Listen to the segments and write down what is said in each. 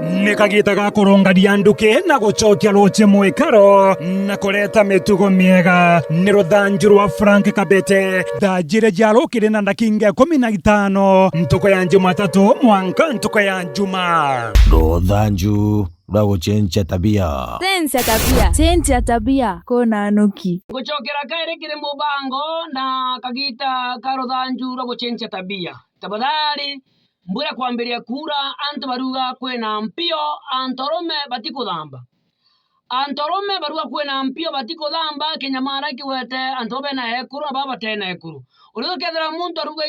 Nikagita ga kurungaria nduki na gucokia ruche mwikaro na kureta mitugo miega ni ruthanju rwa Frank Kabete thanjire jarukire na ndakinga 15 ntuko ya Jumatatu mwanka ntuko ya Juma ruthanju rwa gucenjia tabia cenjia tabia kona nuki gucokera kaerekire mubango na kagita ka ruthanju rwa gucenjia tabia tabadhari mbura kwambiria kura antu baruga kwena mpio antorome batikuthamba antorome baruga kwena mpio batikuthamba kinyamara kiwete antobe na ekuru baba tena ekuru urizo kethera muntu aruga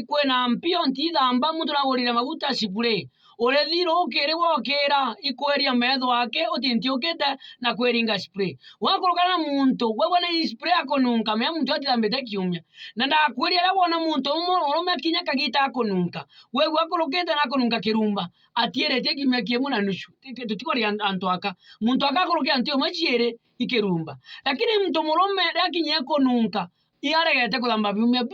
kwena mpio ntithamba muntu nagurire maguta sipure urethiro ukiri wokira ikweria metho wake utintiukite na kweringa spray wakurugana muntu wewe na spray akonunka me muntu atithambite kiumya na ndakweria la wona muntu urume kinya kagita akonunka wewe wakurukite na akonunka kirumba atierete kimya kiemu na nushu tutikori antu aka muntu akakurukia antio machiere ikirumba lakini muntu murume yakinye akonunka iaregete kuthamba biumya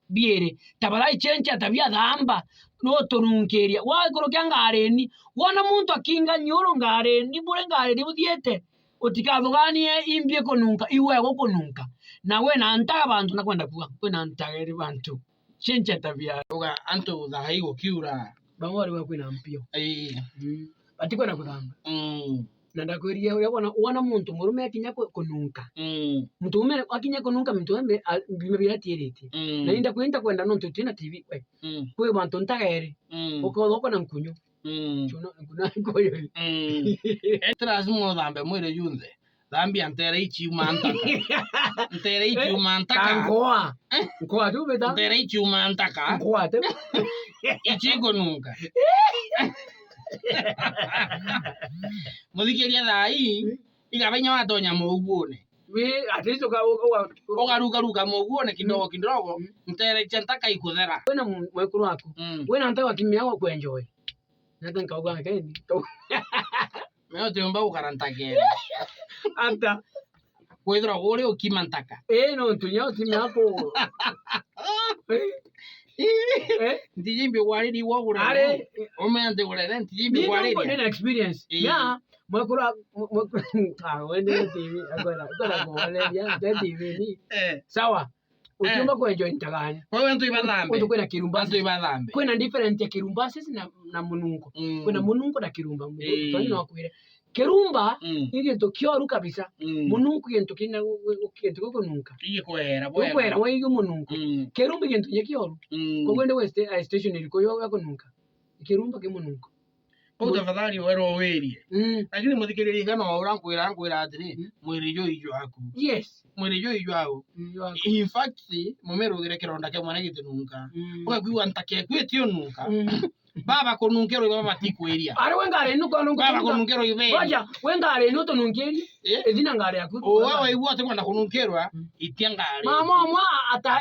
biere tabala cenjia tabia thamba no turunkeria waikurukia ngareni wona muntu akinga nyoro ngareni bure ngareni buthiete utikathuganie imbie kununka iwe gukununka na we na ntaga abantu nakwenda kuga kwina ntageri bantu cenjia tabia uga antu thahai gukiura bangori we kwina mpio batikwenda kuthamba na ndakweria wona muntu murume akinya kununka muntu mume akinya kununka muntu ambe bimebira tierete na inda kwenda no tina TV kwe bantu ntagere uko na nkunyo chuno nkuna koyo etras mo dhambe mwere yunze dhambi antere ichi umantaka ngoa tu beta antere ichi umantaka ngoa te ichi kununka muthikiria thai igabenya watonya muguone we atizo ka ogaruka muguone kidogo ntere chantaka ikuthera wena mwekuru wako wena ntaka kimya wako enjoy natanka ugana kendi meo tiomba ukarantake anta kwethra ore ukimantaka no ntunya kimya wako ndijimbi waridi wogura are omente urere ndijimbi waridi ni experience ya mwakura wende TV akora kuoleria TV ni sawa ukiomba kuenjoy ntagani wewe ntu ibadhambe ntu kwena kirumba ntu ibadhambe kwena different ya kirumba sisi na munungo kwena munungo na kirumba twani wakwire kirumba igintu kioru kabisa munungu igintu kina igintu kukununka ikwera wewe munungu kirumba igintu nyekioru kogwende west station iliko yo kununka kirumba kimunungu Pauta tafadhali wero werie lakini muthikiririe ngano urankwira atiri mwirijo ijo aku yes mwirijo ijo aku in fact mumerugire kironda ke mwana gitununka ukagwiwa ntake kwetio nunka baba kununkero baba matikweria ari wengare nuko baba kununkero ibe waja wengare nuto nunkeri ezina ngare yaku wewe iwo kwenda kununkerwa itiangare mama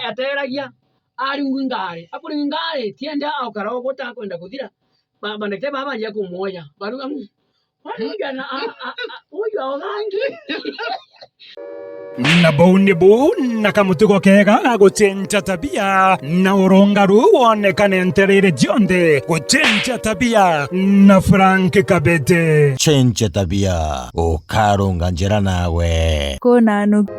ateragia ari ngingare akuri ngare tienda aukara ukota kwenda kuthira baba ndeke baba ya kumoya baruga na uyu awangi na bounibu na kamutugo kega gucenjia tabia na urongaru wonekane nterere jionde gucenjia tabia na Frank Kabete cenjia tabia ukarunga njira nawe kona nuki